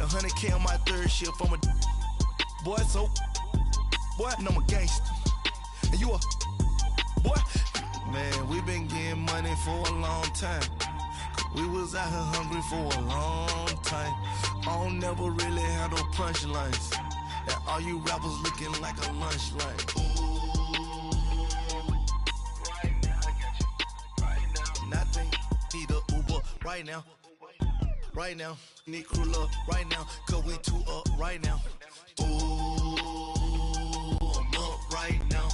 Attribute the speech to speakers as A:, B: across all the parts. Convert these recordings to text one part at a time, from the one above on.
A: 100K on my third shift. I'm a boy, so boy, and I'm a gangster. And you a boy. Man, we been getting money for a long time. We was out here hungry for a long time. I don't never really have no punchlines. And all you rappers looking like a lunch line. Right now, I got you. Right now, nothing. Need a Uber right now. Right now, need crew love right now. Cause we two up right now. Ooh, I'm up right now.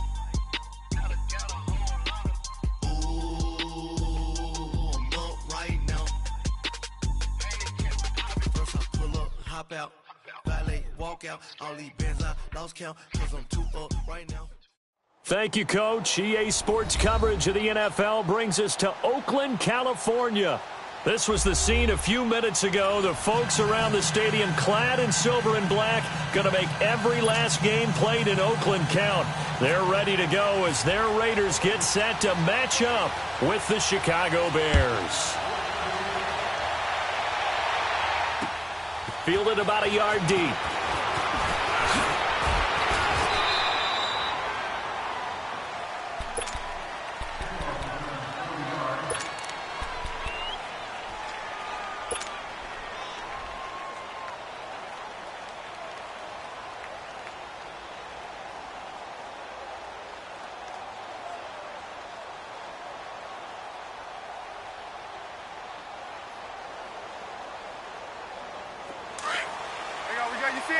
A: Hop out, valet, walk out, all these bands I lost count, cause I'm too up right now.
B: Thank you, Coach. EA Sports coverage of the NFL brings us to Oakland, California. This was the scene a few minutes ago. The folks around the stadium clad in silver and black going to make every last game played in Oakland count. They're ready to go as their Raiders get set to match up with the Chicago Bears. Fielded about a yard deep.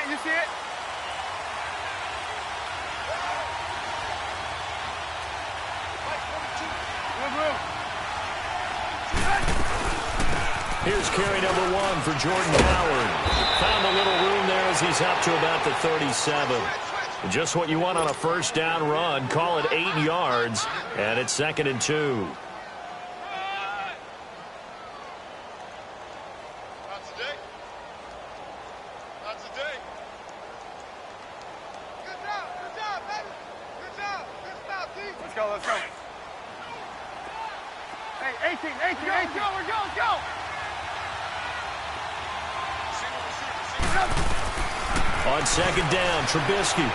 C: You see it?
B: Here's carry number 1 for Jordan Howard. Found a little room there as he's up to about the 37. Just what you want on a first down run. Call it 8 yards, and it's 2nd and 2.
C: Let's go. Hey, 18. Let's go.
B: On 2nd down, Trubisky.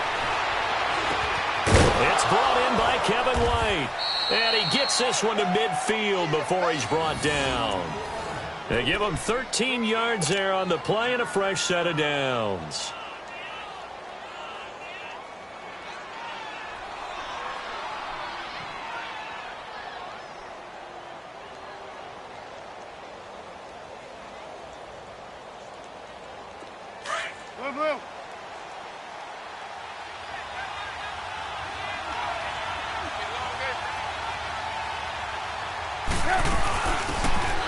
B: It's brought in by Kevin White. And he gets this one to midfield before he's brought down. They give him 13 yards there on the play and a fresh set of downs.
C: Blue.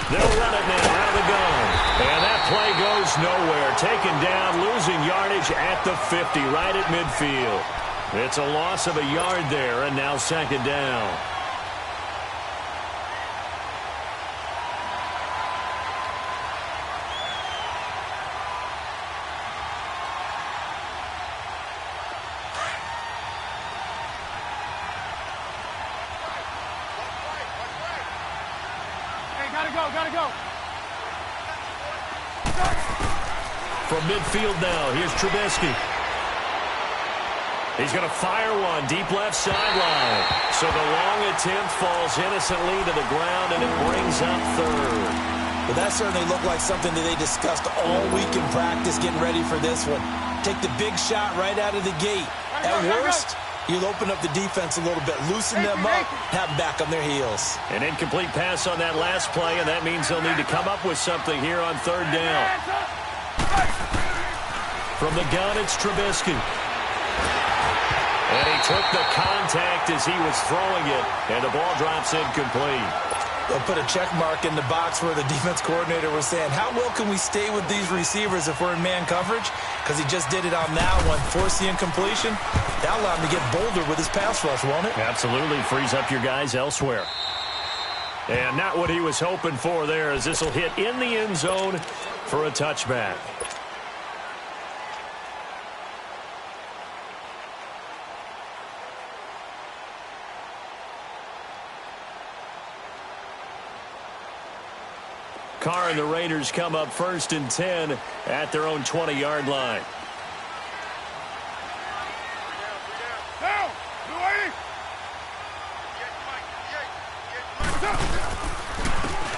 B: They'll run it now out of the gun. And that play goes nowhere. Taken down, losing yardage at the 50, right at midfield. It's a loss of a yard there, and now 2nd down.
C: Gotta go.
B: From midfield now, here's Trubisky. He's going to fire one deep left sideline. So the long attempt falls innocently to the ground, and it brings up 3rd.
D: Well, that certainly looked like something that they discussed all week in practice getting ready for this one. Take the big shot right out of the gate. At worst, you'll open up the defense a little bit, loosen them up, have them back on their heels.
B: An incomplete pass on that last play, and that means they'll need to come up with something here on 3rd down. From the gun, it's Trubisky. And he took the contact as he was throwing it, and the ball drops incomplete.
D: They'll put a check mark in the box where the defense coordinator was saying, how well can we stay with these receivers if we're in man coverage? Because he just did it on that one, force the incompletion. That'll allow him to get bolder with his pass rush, won't it?
B: Absolutely. Frees up your guys elsewhere. And not what he was hoping for there, as this will hit in the end zone for a touchback. Carr and the Raiders come up 1st and 10 at their own 20-yard line.
C: Down.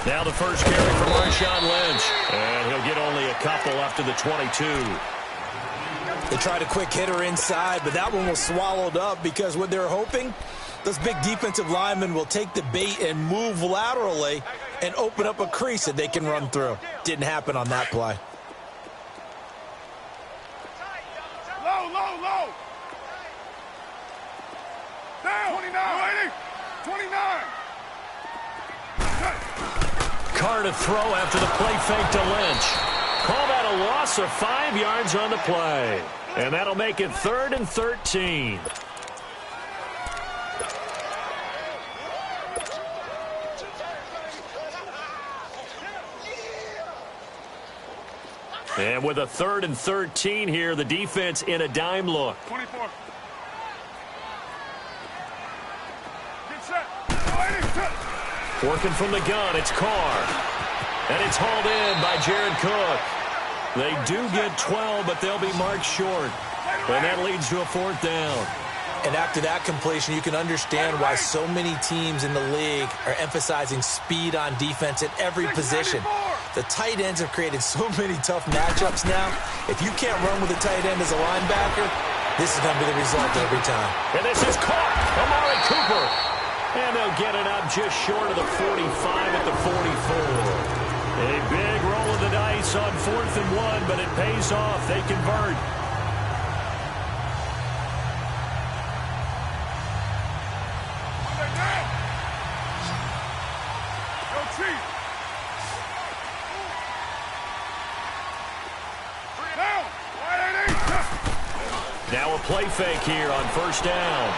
B: Now the first carry for Marshawn Lynch. And he'll get only a couple up to the 22.
D: They tried a quick hitter inside, but that one was swallowed up because what they're hoping, those big defensive linemen will take the bait and move laterally and open up a crease that they can run through. Didn't happen on that play.
C: Low. Down. 29. 29.
B: Carr to throw after the play fake to Lynch. Call that a loss of 5 yards on the play. And that'll make it 3rd and 13. And with a 3rd and 13 here, the defense in a dime look.
C: 24. Get set.
B: Working from the gun, it's Carr. And it's hauled in by Jared Cook. They do get 12, but they'll be marked short. And that leads to a 4th down.
D: And after that completion, you can understand why so many teams in the league are emphasizing speed on defense at every position. The tight ends have created so many tough matchups now. If you can't run with a tight end as a linebacker, this is going to be the result every time.
B: And this is caught. Amari Cooper. And they'll get it up just short of the 45 at the 44. A big roll of the dice on 4th and 1, but it pays off. They convert. Now a play fake here on 1st down.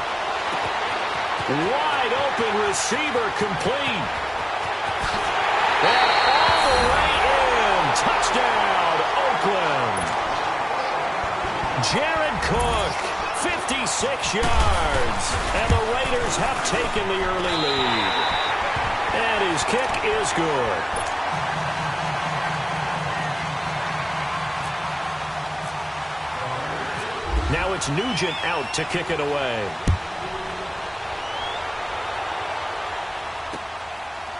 B: Wide open receiver complete. And all the way in. Touchdown, Oakland. Jared Cook, 56 yards. And the Raiders have taken the early lead. And his kick is good. Now it's Nugent out to kick it away.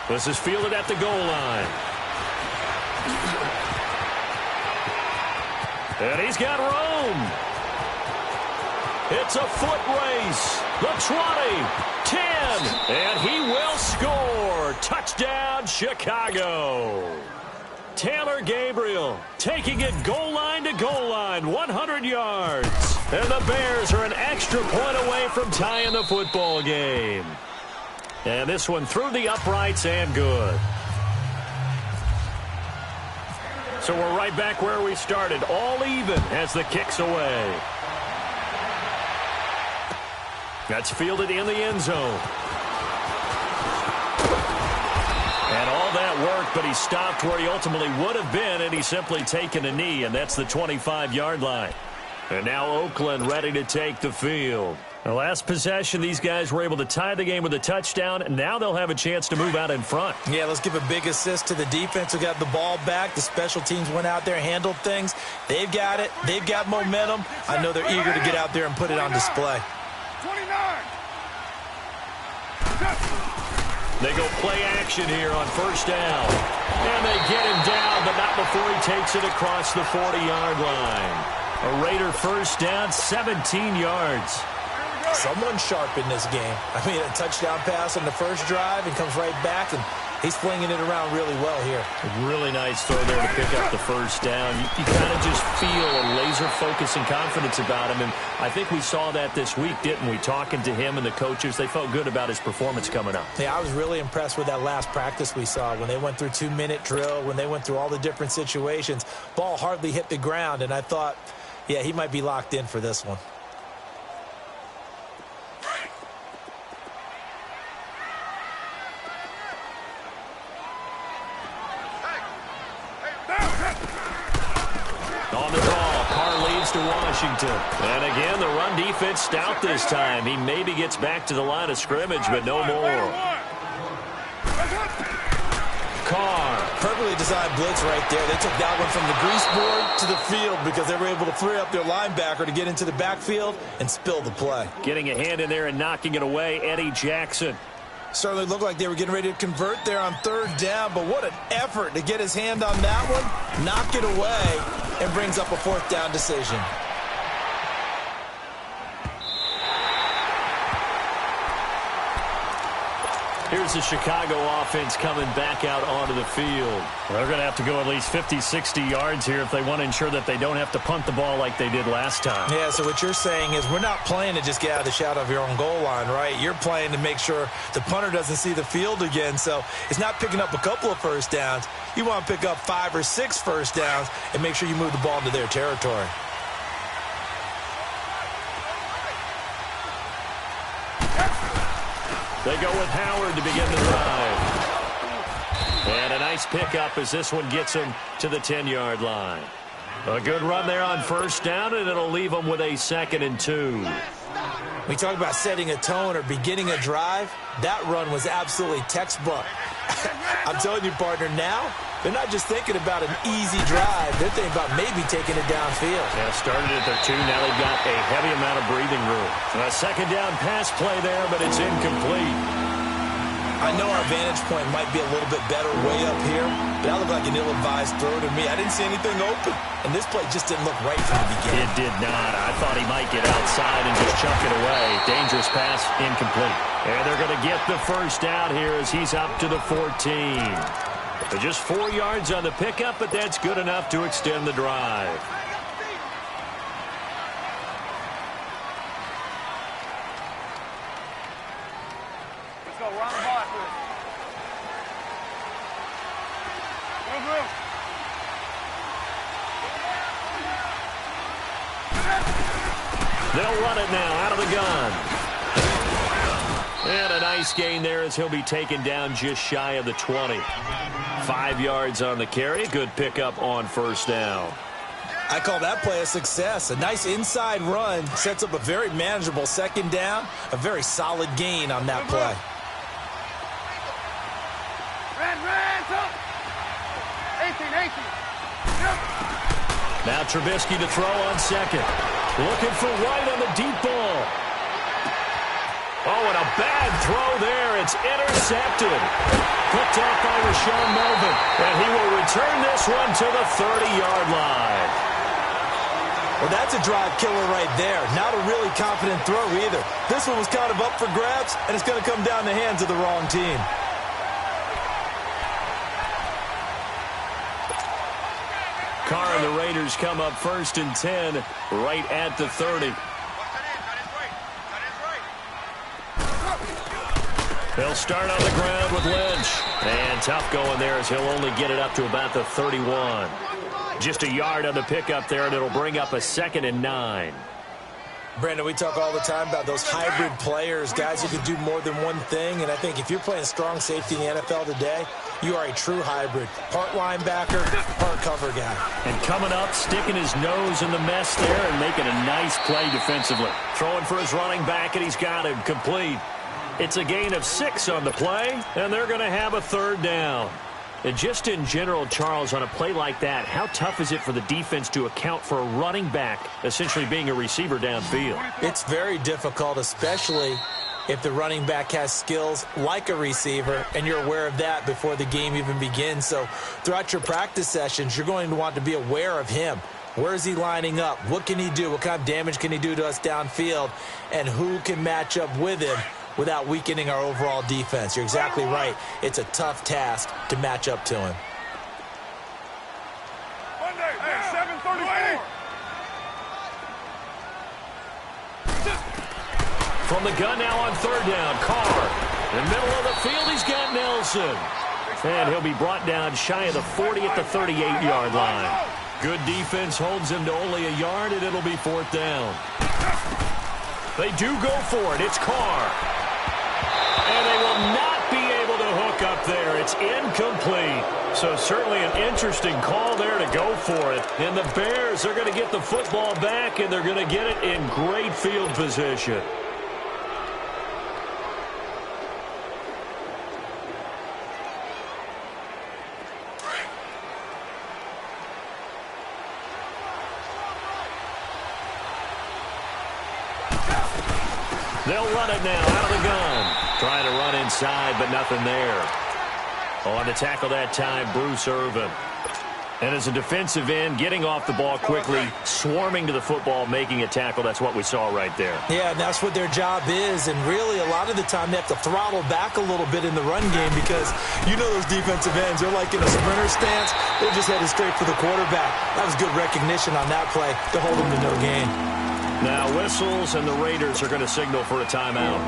B: This is fielded at the goal line. And he's got room. It's a foot race. The 20, 10, and he will score. Touchdown, Chicago. Taylor Gabriel taking it goal line to goal line, 100 yards. And the Bears are an extra point away from tying the football game. And this one through the uprights and good. So we're right back where we started, all even as the kick's away. That's fielded in the end zone. And all that worked, but he stopped where he ultimately would have been, and he's simply taken a knee, and that's the 25-yard line. And now Oakland ready to take the field. The last possession, these guys were able to tie the game with a touchdown, and now they'll have a chance to move out in front. Yeah, let's give a big assist to the defense who got the ball back. The special teams went out there, handled things. They've got it. They've got momentum. I know they're eager to get out there and put it on display.
C: 29.
B: They go play action here on 1st down. And they get him down, but not before he takes it across the 40-yard line. A Raider 1st down, 17 yards.
D: Someone sharp in this game. I mean, a touchdown pass on the first drive and comes right back, and he's flinging it around really well here.
B: A really nice throw there to pick up the 1st down. You kind of just feel a laser focus and confidence about him, and I think we saw that this week, didn't we? Talking to him and the coaches, they felt good about his performance coming up.
D: Yeah, I was really impressed with that last practice we saw when they went through 2-minute drill, when they went through all the different situations. Ball hardly hit the ground, and I thought, yeah, he might be locked in for this one.
B: On the call, Carr leads to Washington. And again, the run defense stout this time. He maybe gets back to the line of scrimmage, but no more. Carr
D: Perfectly designed blitz right there. They took that one from the grease board to the field because they were able to free up their linebacker to get into the backfield and spill the play.
B: Getting a hand in there and knocking it away, Eddie Jackson.
D: Certainly looked like they were getting ready to convert there on third down, but what an effort to get his hand on that one, knock it away, and brings up a fourth down decision.
B: Here's the Chicago offense coming back out onto the field. They're going to have to go at least 50, 60 yards here if they want to ensure that they don't have to punt the ball like they did last time.
D: Yeah, so what you're saying is we're not playing to just get out of the shadow of your own goal line, right? You're playing to make sure the punter doesn't see the field again. So it's not picking up a couple of first downs. You want to pick up 5 or 6 first downs and make sure you move the ball into their territory.
B: They go with Howard to begin the drive. And a nice pickup as this one gets him to the 10-yard line. A good run there on first down, and it'll leave them with a 2nd and 2.
D: We talk about setting a tone or beginning a drive. That run was absolutely textbook. I'm telling you, partner, now they're not just thinking about an easy drive. They're thinking about maybe taking it downfield.
B: Yeah, started at their 2. Now they've got a heavy amount of breathing room. A 2nd down pass play there, but it's incomplete.
D: I know our vantage point might be a little bit better way up here, but that looked like an ill-advised throw to me. I didn't see anything open, and this play just didn't look right from the beginning.
B: It did not. I thought he might get outside and just chuck it away. Dangerous pass, incomplete. And they're going to get the first down here as he's up to the 14. So just 4 yards on the pickup, but that's good enough to extend the drive.
C: Let's go. We're on the ball after this.
B: They'll run it now out of the gun. And a nice gain there as he'll be taken down just shy of the 20. 5 yards on the carry. Good pickup on first down.
D: I call that play a success. A nice inside run sets up a very manageable 2nd down. A very solid gain on that play.
B: Now Trubisky to throw on 2nd. Looking for White on the deep ball. Oh, and a bad throw there. It's intercepted. Picked off by Rashaan Melvin. And he will return this one to the 30-yard line.
D: Well, that's a drive killer right there. Not a really confident throw either. This one was kind of up for grabs, and it's going to come down the hands of the wrong team.
B: Carr and the Raiders come up 1st and 10 right at the 30. They'll start on the ground with Lynch. And tough going there as he'll only get it up to about the 31. Just a yard on the pickup there, and it'll bring up a 2nd and 9.
D: Brandon, we talk all the time about those hybrid players, guys who can do more than one thing. And I think if you're playing strong safety in the NFL today, you are a true hybrid. Part linebacker, part cover guy.
B: And coming up, sticking his nose in the mess there and making a nice play defensively. Throwing for his running back, and he's got him complete. It's a gain of 6 on the play, and they're going to have a 3rd down. And just in general, Charles, on a play like that, how tough is it for the defense to account for a running back essentially being a receiver downfield?
D: It's very difficult, especially if the running back has skills like a receiver, and you're aware of that before the game even begins. So throughout your practice sessions, you're going to want to be aware of him. Where is he lining up? What can he do? What kind of damage can he do to us downfield? And who can match up with him without weakening our overall defense? You're exactly right. It's a tough task to match up to him.
C: Monday, 7:34.
B: From the gun now on 3rd down, Carr. In the middle of the field, he's got Nelson. And he'll be brought down shy of the 40 at the 38-yard line. Good defense holds him to only a yard, and it'll be 4th down. They do go for it. It's Carr. And they will not be able to hook up there. It's incomplete. So certainly an interesting call there to go for it. And the Bears are going to get the football back, and they're going to get it in great field position. They'll run it now out of the gun. Trying to run inside, but nothing there. On the tackle that time, Bruce Irvin. And as a defensive end, getting off the ball quickly, swarming to the football, making a tackle. That's what we saw right there.
D: Yeah, and that's what their job is. And really, a lot of the time, they have to throttle back a little bit in the run game because you know those defensive ends, they're like in a sprinter stance. They're just headed straight for the quarterback. That was good recognition on that play to hold them to no gain.
B: Now whistles, and the Raiders are going to signal for a timeout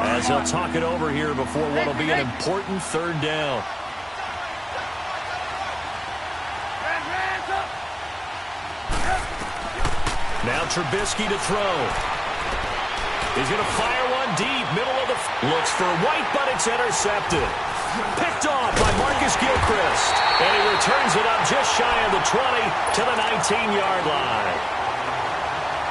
B: as they'll talk it over here before what will be an important third down. Now Trubisky to throw. He's going to fire one deep, middle of the... Looks for White, but it's intercepted. Picked off by Marcus Gilchrist. And he returns it up just shy of the 20 to the 19-yard line.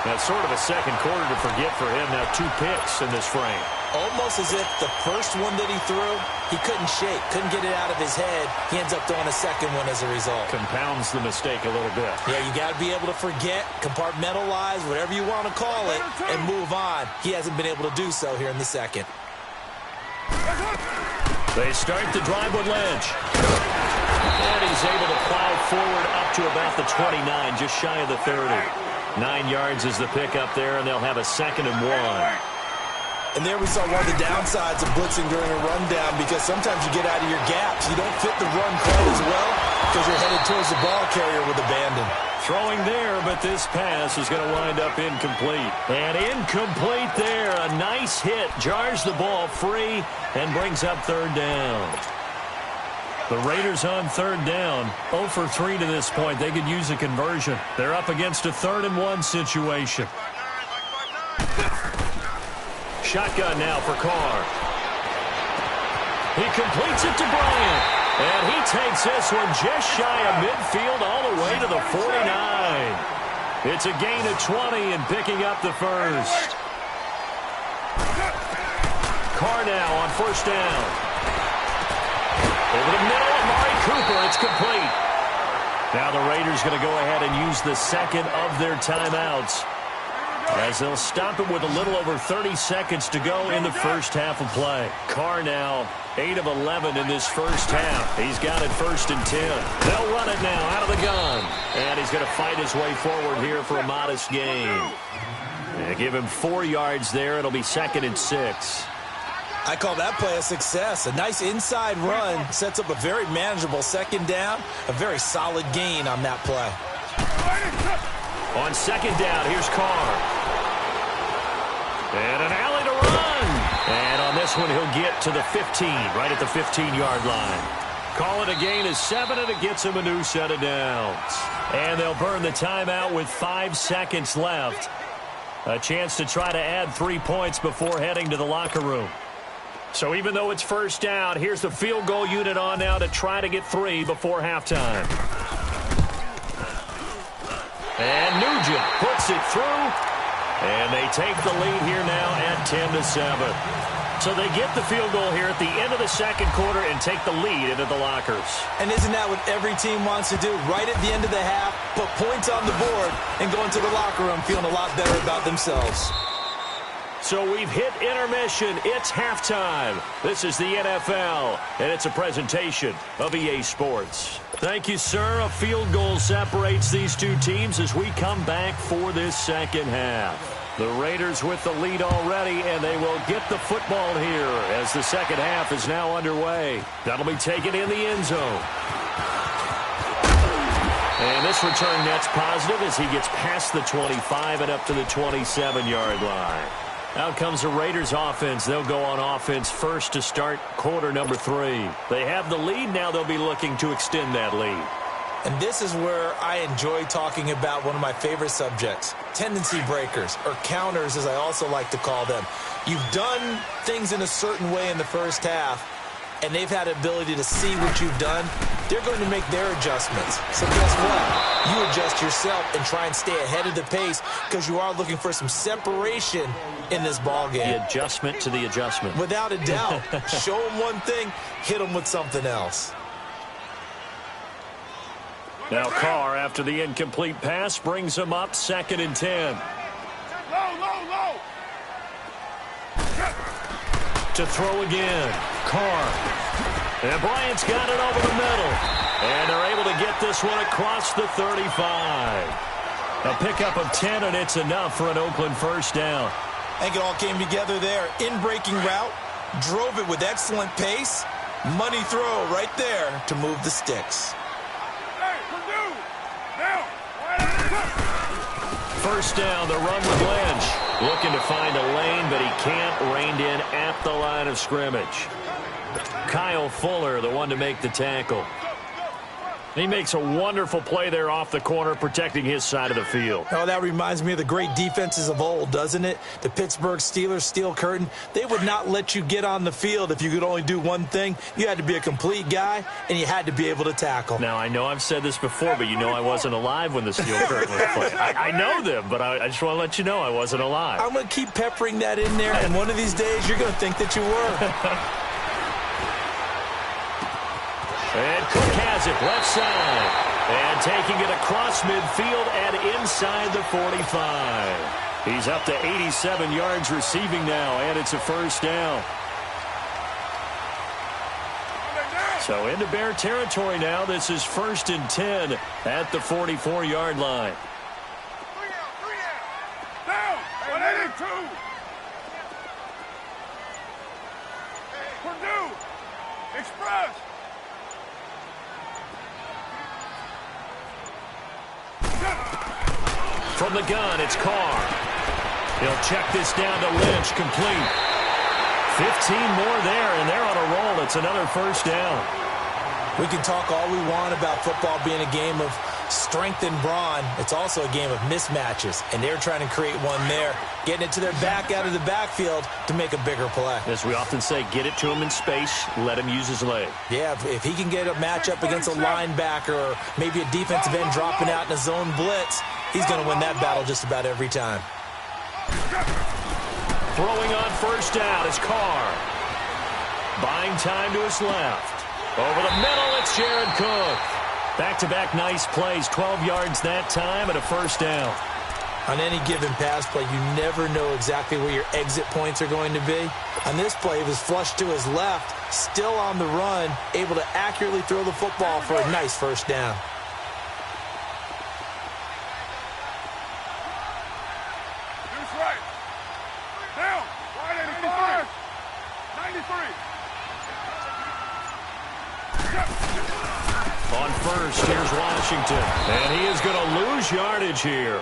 B: That's sort of a second quarter to forget for him. Now 2 picks in this frame.
D: Almost as if the first one that he threw, he couldn't shake, couldn't get it out of his head. He ends up throwing a second one as a result.
B: Compounds the mistake a little bit.
D: Yeah, you got to be able to forget, compartmentalize, whatever you want to call it, and move on. He hasn't been able to do so here in the second.
B: They start the drive with Lynch. And he's able to plow forward up to about the 29, just shy of the 30. 9 yards is the pickup there, and they'll have a 2nd and 1.
D: And there we saw one of the downsides of blitzing during a rundown because sometimes you get out of your gaps. You don't fit the run quite as well because you're headed towards the ball carrier with abandon.
B: Throwing there, but this pass is going to wind up incomplete. And incomplete there. A nice hit. Jars the ball free and brings up third down. The Raiders on third down. 0 for 3 to this point. They could use a conversion. They're up against a 3rd and 1 situation. Shotgun now for Carr. He completes it to Bryant. And he takes this one just shy of midfield all the way to the 49. It's a gain of 20 and picking up the first. Carr now on first down. Over the middle, Amari Cooper. It's complete. Now the Raiders going to go ahead and use the second of their timeouts, as they'll stop it with a little over 30 seconds to go in the first half of play. Carr now 8 of 11 in this first half. He's got it 1st and 10. They'll run it now out of the gun. And he's going to fight his way forward here for a modest gain. And give him 4 yards there. It'll be 2nd and 6.
D: I call that play a success. A nice inside run sets up a very manageable 2nd down. A very solid gain on that play.
B: On 2nd down, here's Carr. And an alley to run. And on this one, he'll get to the 15, right at the 15-yard line. Call it a gain of 7, and it gets him a new set of downs. And they'll burn the timeout with 5 seconds left. A chance to try to add 3 points before heading to the locker room. So even though it's first down, here's the field goal unit on now to try to get 3 before halftime. And Nugent puts it through, and they take the lead here now at 10-7. So they get the field goal here at the end of the second quarter and take the lead into the lockers.
D: And isn't that what every team wants to do? Right at the end of the half, put points on the board, and go into the locker room feeling a lot better about themselves.
B: So we've hit intermission. It's halftime. This is the NFL, and it's a presentation of EA Sports. Thank you, sir. A field goal separates these two teams as we come back for this second half. The Raiders with the lead already, and they will get the football here as the second half is now underway. That'll be taken in the end zone. And this return net's positive as he gets past the 25 and up to the 27-yard line. Out comes the Raiders offense. They'll go on offense first to start quarter number 3. They have the lead. Now they'll be looking to extend that lead.
D: And this is where I enjoy talking about one of my favorite subjects, tendency breakers, or counters as I also like to call them. You've done things in a certain way in the first half, and they've had the ability to see what you've done. They're going to make their adjustments. So guess what? You adjust yourself and try and stay ahead of the pace because you are looking for some separation in this ball game.
B: The adjustment to the adjustment.
D: Without a doubt. Show them one thing, hit them with something else.
B: Now Carr, after the incomplete pass, brings him up 2nd and 10.
C: Low, low, low.
B: to throw again. Carr. And Bryant's got it over the middle. And they're able to get this one across the 35. A pickup of 10, and it's enough for an Oakland first down.
D: I think it all came together there. In-breaking route, drove it with excellent pace. Money throw right there to move the sticks.
C: Hey, Purdue! Down!
B: First down, the run with Lynch. Looking to find a lane, but he can't. Reined in at the line of scrimmage. Kyle Fuller, the one to make the tackle. He makes a wonderful play there off the corner, protecting his side of the field.
D: Oh, that reminds me of the great defenses of old, doesn't it? The Pittsburgh Steelers steel curtain. They would not let you get on the field if you could only do one thing. You had to be a complete guy, and you had to be able to tackle.
B: Now, I know I've said this before, but you know I wasn't alive when the steel curtain was played. I know them, but I just want to let you know I wasn't alive.
D: I'm going to keep peppering that in there, and one of these days you're going to think that you were.
B: And Cook has it, left side. And taking it across midfield and inside the 45. He's up to 87 yards receiving now, and it's a first down. So into Bear territory now. This is 1st and 10 at the 44-yard line.
C: Down! 182! Purdue! Express!
B: From the gun, it's Carr. He'll check this down to Lynch, complete. 15 more there, and they're on a roll. It's another first down.
D: We can talk all we want about football being a game of strength and brawn. It's also a game of mismatches, and they're trying to create one there, getting it to their back out of the backfield to make a bigger play.
B: As we often say, get it to him in space, let him use his leg.
D: Yeah, if he can get a matchup against a linebacker or maybe a defensive end dropping out in a zone blitz, he's going to win that battle just about every time.
B: Throwing on first down is Carr. Buying time to his left. Over the middle, it's Jared Cook. Back-to-back nice plays, 12 yards that time and a first down.
D: On any given pass play, you never know exactly where your exit points are going to be. On this play, it was flushed to his left, still on the run, able to accurately throw the football for a nice first down.
C: Deuce right. Down! 185! 93!
B: On first, here's Washington. And he is going to lose yardage here.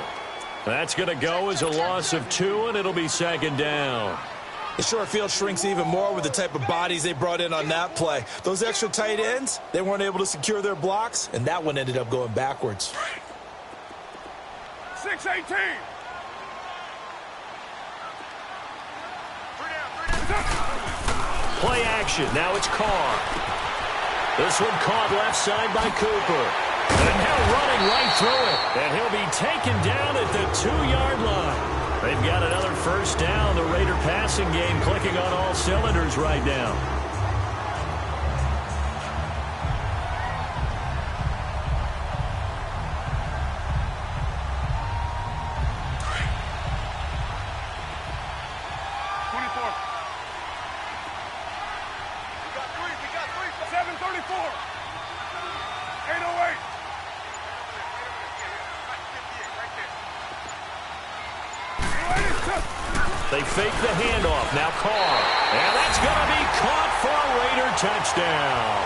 B: That's going to go as a loss of 2, and it'll be second down.
D: The short field shrinks even more with the type of bodies they brought in on that play. Those extra tight ends, they weren't able to secure their blocks, and that one ended up going backwards.
C: 6-18!
B: Play action. Now it's Carr. This one caught left side by Cooper. And now running right through it. And he'll be taken down at the 2-yard line. They've got another first down. The Raider passing game clicking on all cylinders right now. They fake the handoff. Now Carr. And that's going to be caught for a Raider touchdown.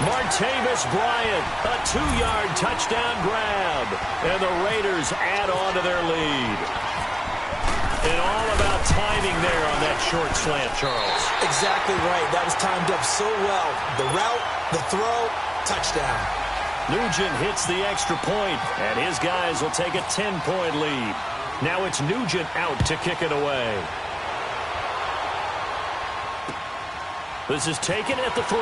B: Martavis Bryant, a 2-yard touchdown grab. And the Raiders add on to their lead. And all about timing there on that short slant, Charles.
D: Exactly right. That was timed up so well. The route, the throw, touchdown.
B: Nugent hits the extra point, and his guys will take a 10-point lead. Now it's Nugent out to kick it away. This is taken at the 3.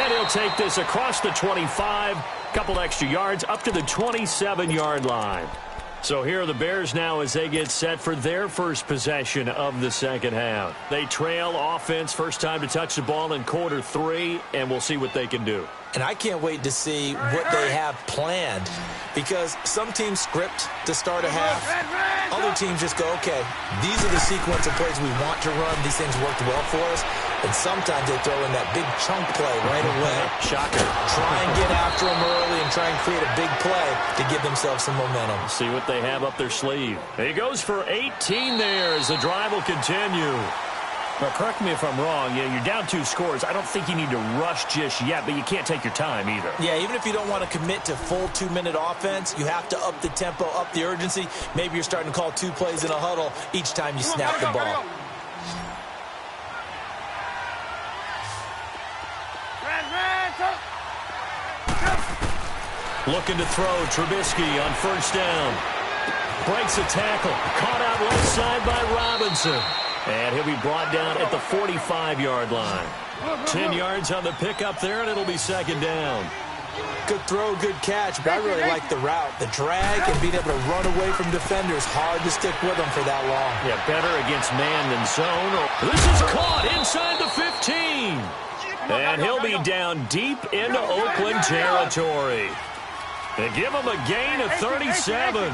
B: And he'll take this across the 25. Couple extra yards up to the 27-yard line. So here are the Bears now as they get set for their first possession of the second half. They trail offense, first time to touch the ball in quarter 3, and we'll see what they can do.
D: And I can't wait to see what they have planned, because some teams script to start a half. Other teams just go, okay, these are the sequence of plays we want to run. These things worked well for us. And sometimes they throw in that big chunk play right away.
B: Shocker.
D: Try and get after them early and try and create a big play to give themselves some momentum.
B: See what they have up their sleeve. He goes for 18 there as the drive will continue. Now, correct me if I'm wrong. You're down 2 scores. I don't think you need to rush just yet, but you can't take your time either.
D: Yeah, even if you don't want to commit to full 2-minute offense, you have to up the tempo, up the urgency. Maybe you're starting to call 2 plays in a huddle each time you snap the ball.
B: Looking to throw, Trubisky on first down. Breaks a tackle. Caught out left side by Robinson. And he'll be brought down at the 45-yard line. 10 yards on the pickup there, and it'll be second down.
D: Good throw, good catch, but I really like the route. The drag and being able to run away from defenders, hard to stick with them for that long.
B: Yeah, better against man than zone. This is caught inside the 15. And he'll be down deep into Oakland territory. They give him a gain of 37.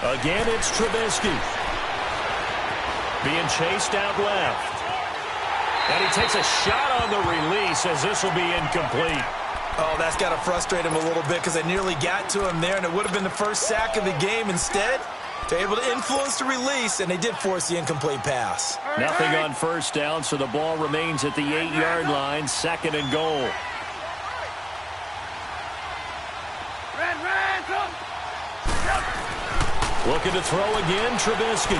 B: Again, it's Trubisky. Being chased out left. And he takes a shot on the release as this will be incomplete.
D: Oh, that's got to frustrate him a little bit because I nearly got to him there, and it would have been the first sack of the game. Instead, they're able to influence the release, and they did force the incomplete pass.
B: Nothing on first down, so the ball remains at the 8-yard line, second and goal. Looking to throw again, Trubisky.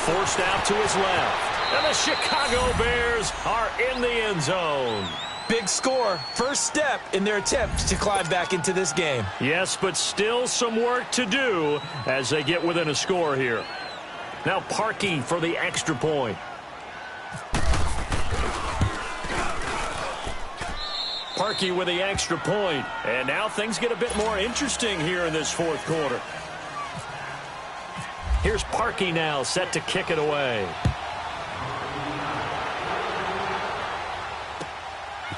B: Forced out to his left. And the Chicago Bears are in the end zone.
D: Big score, first step in their attempt to climb back into this game.
B: Yes, but still some work to do as they get within a score here. Now Parkey for the extra point. Parkey with the extra point. And now things get a bit more interesting here in this fourth quarter. Here's Parkey now, set to kick it away.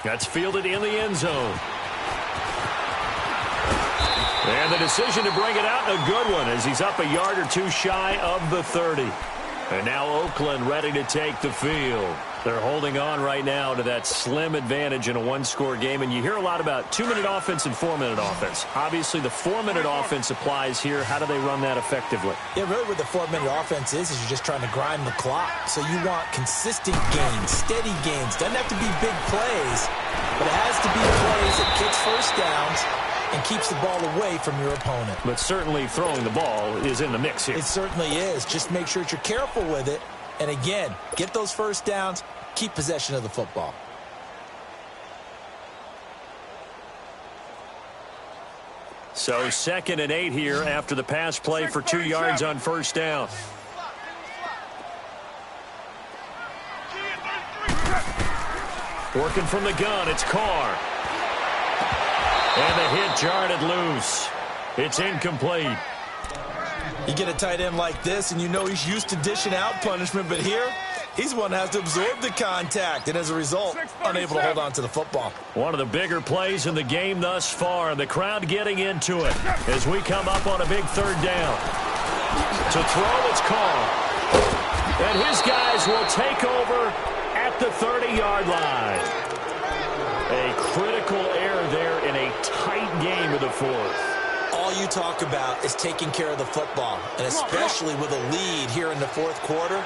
B: That's fielded in the end zone. And the decision to bring it out, a good one, as he's up a yard or 2 shy of the 30. And now Oakland ready to take the field. They're holding on right now to that slim advantage in a 1-score game. And you hear a lot about 2-minute offense and 4-minute offense. Obviously, the 4-minute offense applies here. How do they run that effectively?
D: Yeah, really what the 4-minute offense is you're just trying to grind the clock. So you want consistent gains, steady gains. Doesn't have to be big plays, but it has to be plays that kicks first downs and keeps the ball away from your opponent.
B: But certainly throwing the ball is in the mix here.
D: It certainly is. Just make sure that you're careful with it. And again, get those first downs, keep possession of the football.
B: So 2nd and 8 here after the pass play for 2 yards on first down. Working from the gun, it's Carr. And the hit jarred it loose. It's incomplete.
D: You get a tight end like this, and you know he's used to dishing out punishment, but here, he's one that has to absorb the contact, and as a result, unable to hold on to the football. One
B: of the bigger plays in the game thus far, and the crowd getting into it as we come up on a big 3rd down. To throw, it's Carr. And his guys will take over at the 30-yard line. A critical error there in a tight game of the 4th.
D: All you talk about is taking care of the football, and especially with a lead here in the 4th quarter,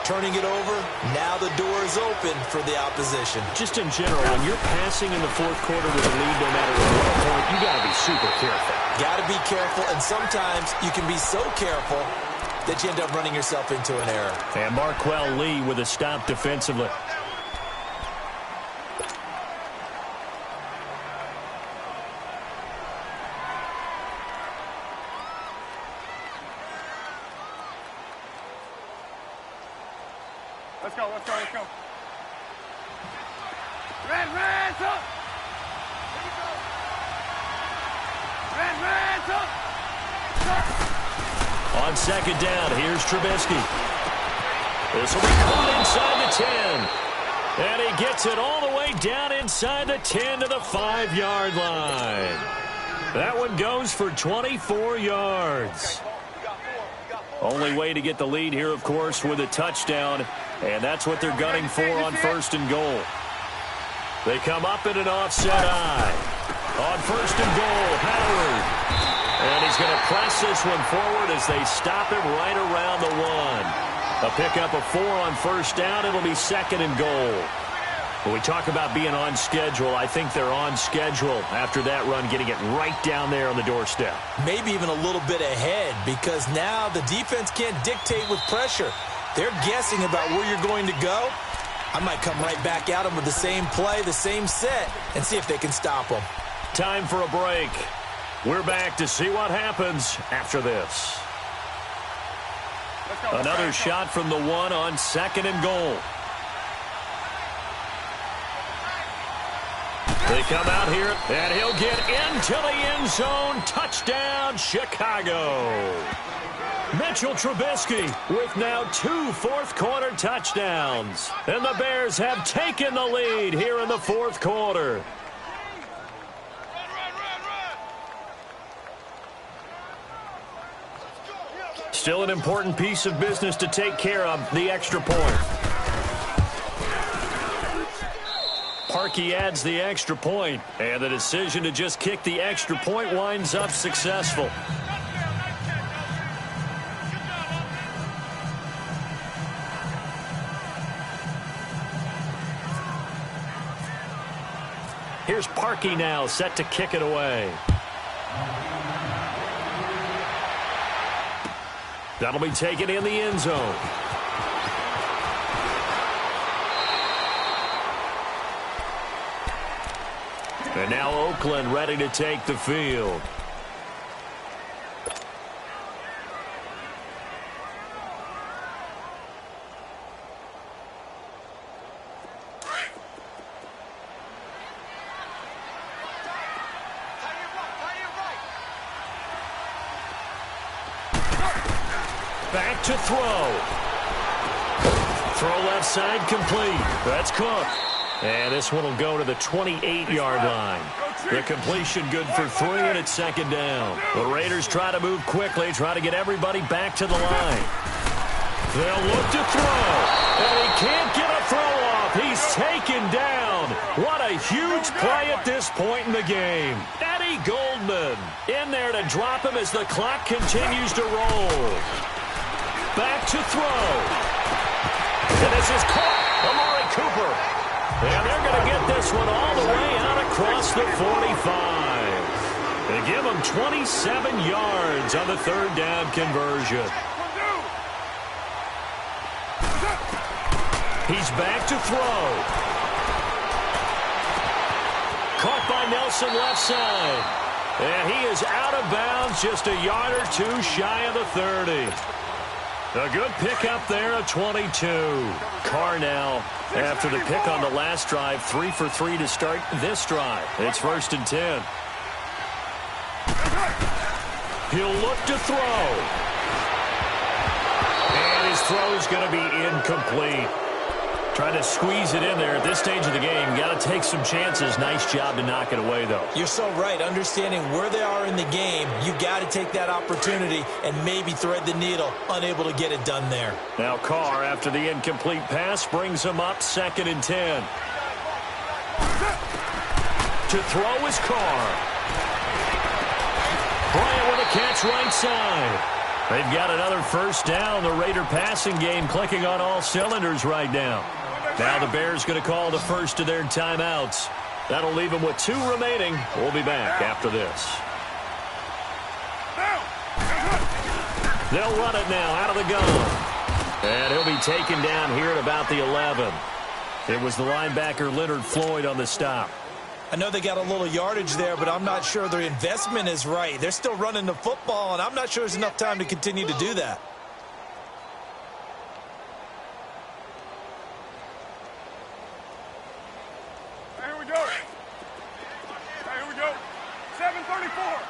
D: turning it over, now the door is open for the opposition.
B: Just in general, when you're passing in the 4th quarter with a lead, no matter what point, you got to be super careful.
D: Got to be careful, and sometimes you can be so careful that you end up running yourself into an error.
B: And Marquell Lee with a stop defensively.
C: Let's go, let's go, let's go. Red, up!
B: On second down, here's Trubisky. This will be caught inside the 10. And he gets it all the way down inside the 10 to the 5-yard line. That one goes for 24 yards. Only way to get the lead here, of course, with a touchdown. And that's what they're gunning for on first and goal. They come up in an offset eye. On first and goal, Howard. And he's going to press this one forward as they stop him right around the 1. A pickup of 4 on first down. It'll be second and goal. When we talk about being on schedule, I think they're on schedule after that run, getting it right down there on the doorstep.
D: Maybe even a little bit ahead, because now the defense can't dictate with pressure. They're guessing about where you're going to go. I might come right back at them with the same play, the same set, and see if they can stop them.
B: Time for a break. We're back to see what happens after this. Another shot from the 1 on second and goal. They come out here, and he'll get into the end zone. Touchdown, Chicago. Mitchell Trubisky with now 2 fourth-quarter touchdowns. And the Bears have taken the lead here in the fourth quarter. Still an important piece of business to take care of, the extra point. Parkey adds the extra point, and the decision to just kick the extra point winds up successful. Here's Parkey now, set to kick it away. That'll be taken in the end zone. And now Oakland ready to take the field. Back to throw. Throw left side complete. That's Cook. And this one will go to the 28-yard line. The completion good for 3, and it's second down. The Raiders try to move quickly, try to get everybody back to the line. They'll look to throw, and he can't get a throw off. He's taken down. What a huge play at this point in the game. Eddie Goldman in there to drop him as the clock continues to roll. Back to throw. And this is caught. Amari Cooper. And they're going to get this one all the way out across the 45. They give them 27 yards on the third down conversion. He's back to throw. Caught by Nelson left side. And he is out of bounds, just a yard or 2 shy of the 30. A good pickup there at 22. Carr now, after the pick on the last drive, 3 for 3 to start this drive. It's first and 10. He'll look to throw. And his throw is going to be incomplete. Trying to squeeze it in there at this stage of the game. Got to take some chances. Nice job to knock it away, though.
D: You're so right. Understanding where they are in the game, you got to take that opportunity and maybe thread the needle. Unable to get it done there.
B: Now Carr, after the incomplete pass, brings him up second and 10. To throw is Carr. Bryant with a catch right side. They've got another first down. The Raider passing game clicking on all cylinders right now. Now the Bears going to call the first of their timeouts. That'll leave them with 2 remaining. We'll be back after this. They'll run it now out of the gun. And he'll be taken down here at about the 11. It was the linebacker Leonard Floyd on the stop.
D: I know they got a little yardage there, but I'm not sure their investment is right. They're still running the football, and I'm not sure there's enough time to continue to do that.
C: Here we go. Here we go. 7:34.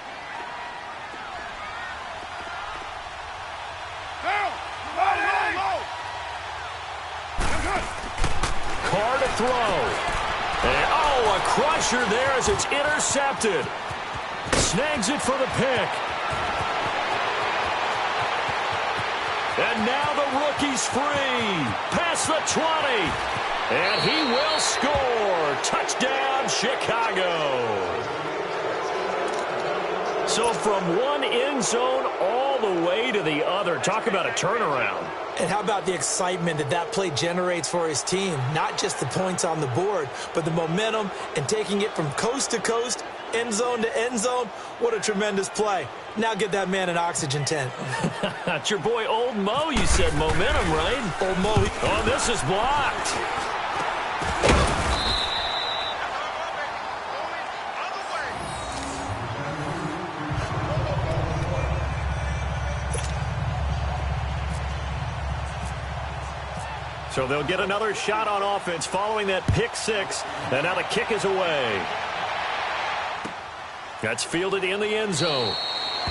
B: throw. And, oh, a crusher there as it's intercepted. Snags it for the pick. And now the rookie's free. Past the 20. And he will score. Touchdown, Chicago. So from one end zone all the way to the other. Talk about a turnaround.
D: And how about the excitement that play generates for his team? Not just the points on the board, but the momentum and taking it from coast to coast, end zone to end zone. What a tremendous play. Now get that man an oxygen tent.
B: That's your boy Old Mo. You said momentum, right?
D: Old Mo.
B: Oh, this is blocked. So they'll get another shot on offense following that pick six. And now the kick is away. That's fielded in the end zone.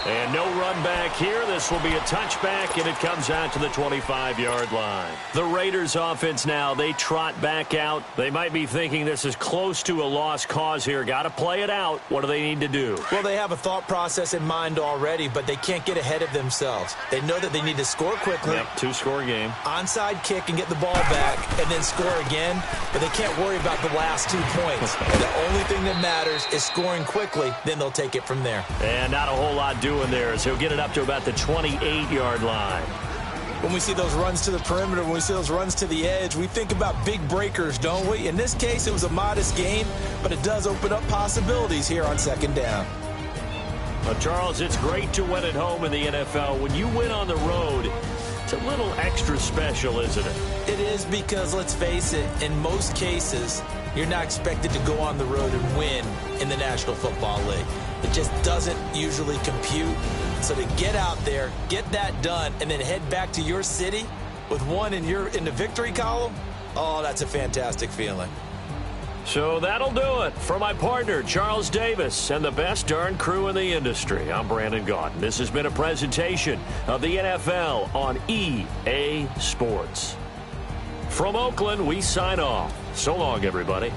B: And no run back here. This will be a touchback, and it comes out to the 25-yard line. The Raiders offense now, they trot back out. They might be thinking this is close to a lost cause here. Got to play it out. What do they need to do?
D: Well, they have a thought process in mind already, but they can't get ahead of themselves. They know that they need to score quickly.
B: Yep, two-score game.
D: Onside kick and get the ball back and then score again, but they can't worry about the last 2 points. The only thing that matters is scoring quickly, then they'll take it from there.
B: And not a whole lot doing there, as he'll get it up to about the 28-yard line.
D: When we see those runs to the perimeter, when we see those runs to the edge, we think about big breakers, don't we? In this case, it was a modest gain, but it does open up possibilities here on second down.
B: Well, Charles, it's great to win at home in the NFL. When you win on the road, it's a little extra special, isn't it?
D: It is, because, let's face it, in most cases, you're not expected to go on the road and win in the National Football League. It just doesn't usually compute. So to get out there, get that done, and then head back to your city with one in the victory column, oh, that's a fantastic feeling.
B: So that'll do it. For my partner, Charles Davis, and the best darn crew in the industry, I'm Brandon Gaudin. This has been a presentation of the NFL on EA Sports. From Oakland, we sign off. So long, everybody.